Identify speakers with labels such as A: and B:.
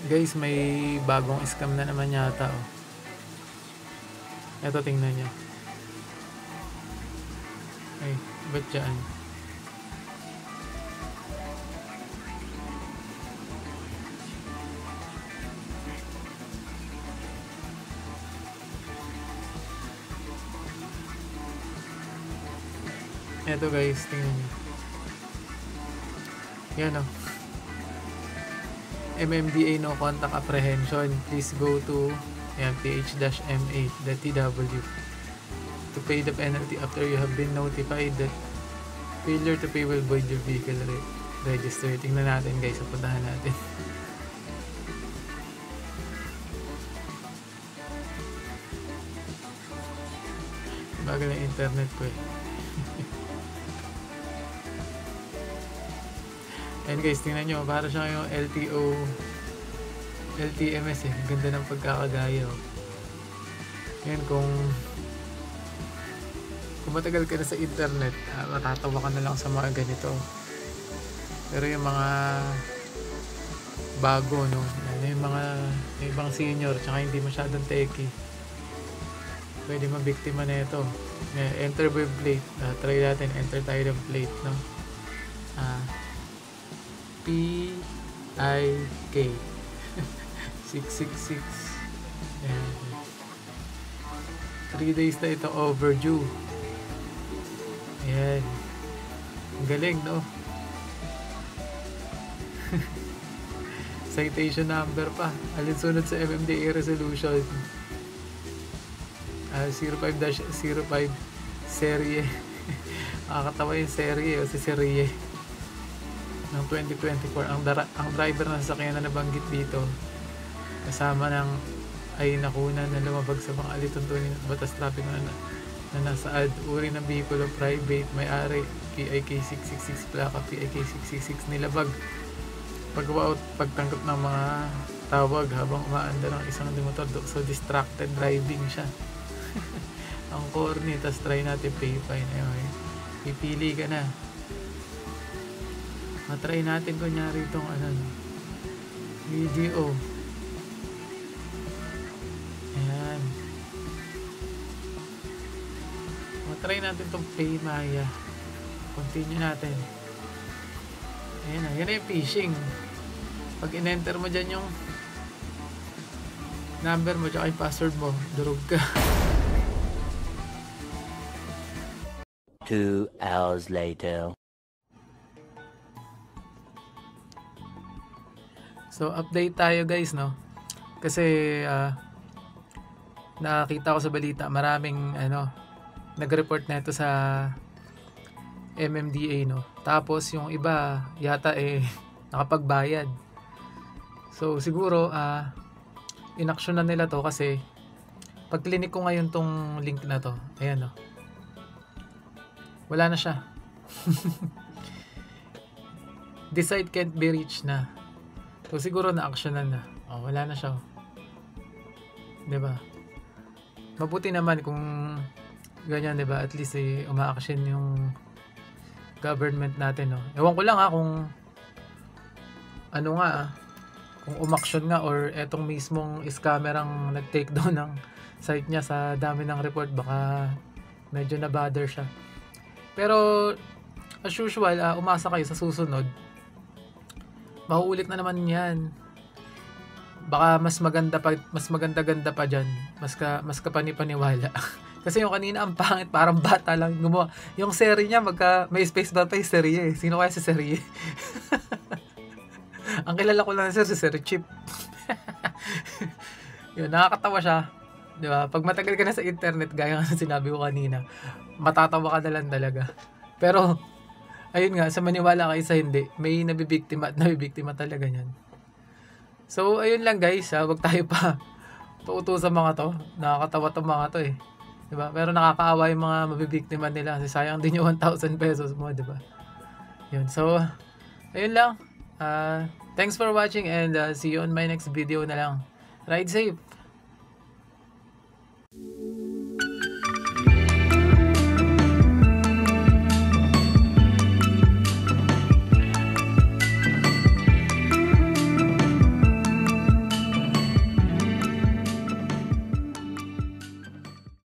A: Guys, may bagong scam na naman yata, oh. Eto, tingnan nyo. Ay, ba't dyan? Eto guys, tingnan nyo. Yan, oh. MMDA no contact apprehension. Please go to ph-ma.tw to pay the penalty after you have been notified that failure to pay will void your vehicle register. Tingnan natin guys, puntahan natin. Bagal na internet ko eh. And guys, tingnan nyo, para siya yung LTMS eh. Ganda ng pagkakagaya. Yan, kung matagal ka na sa internet, matatawa ka na lang sa mga ganito. Pero yung mga bago, no, yung mga ibang senior, tsaka hindi masyadong techie, pwede mabiktima na ito. Enter web plate. Try natin, enter tayo ng plate, no? PIK 666. Ayan. 3 days na ito overdue. Ayan. Ang galing, no? Citation number pa. Alinsunod sa MMDA resolution 05-05 serye. Nakakatawa yung serye o si serye ng 2024. Ang driver ng sasakyan na nabanggit dito kasama ng ay nakunan na lumabag sa mga alituntunin at batas traffic na nasaad. Uri ng bihikulo private, may-ari PIK 666, plaka PIK 666, nilabag pagtanggap ng mga tawag habang umaandar ng isang motor. So distracted driving siya. Ang corny. Tas try natin pay fine. Ayun, pipili ka na. Matry natin kunyari itong video. Ayan. Matry natin itong pay maya. Continue natin. Ayan na. Yan na yung phishing. Pag in-enter mo dyan yung number mo tsaka yung password mo, durog ka.
B: 2 hours later.
A: So update tayo guys, no? Kasi nakita ko sa balita, maraming nag-report na ito sa MMDA, no? Tapos yung iba yata nakapagbayad. So siguro inaction na nila to kasi pag clinic ko ngayon tong link na to, ayan, no? Wala na siya. Decide can't be reached na. So siguro na-actionan na. Wala na siya. 'Di ba? Mabuti naman kung ganyan, 'di ba? At least uma-action yung government natin, no. Ewan ko lang kung kung umaksyon nga or etong mismong scammer ang nag-take down ng site niya sa dami ng report, baka medyo na-bother siya. Pero as usual, umasa kayo sa susunod. Mauulit na naman 'yan. Baka mas maganda-ganda pa diyan. Mas kapani-paniwala. Kasi yung kanina ang pangit, parang bata lang gumawa. Yung serie niya may space bar pa yung serie. Sino kaya si serie? Ang kilala ko lang si Sir Chip. Yun, nakakatawa siya. 'Di ba? Pag matagal ka na sa internet, gaya ng sinabi ko kanina, matatawa ka na lang talaga. Pero ayun nga, sa maniwala kayo sa hindi, may nabibiktima at nabibiktima talaga niyan. So, ayun lang guys, wag tayo pa pautusan mga to. Nakakatawa tong mga to diba? Pero nakakaawa yung mga mabibiktima nila kasi sayang din yung 1,000 pesos mo, diba? Yun, so, ayun lang. Thanks for watching and see you on my next video na lang. Ride safe!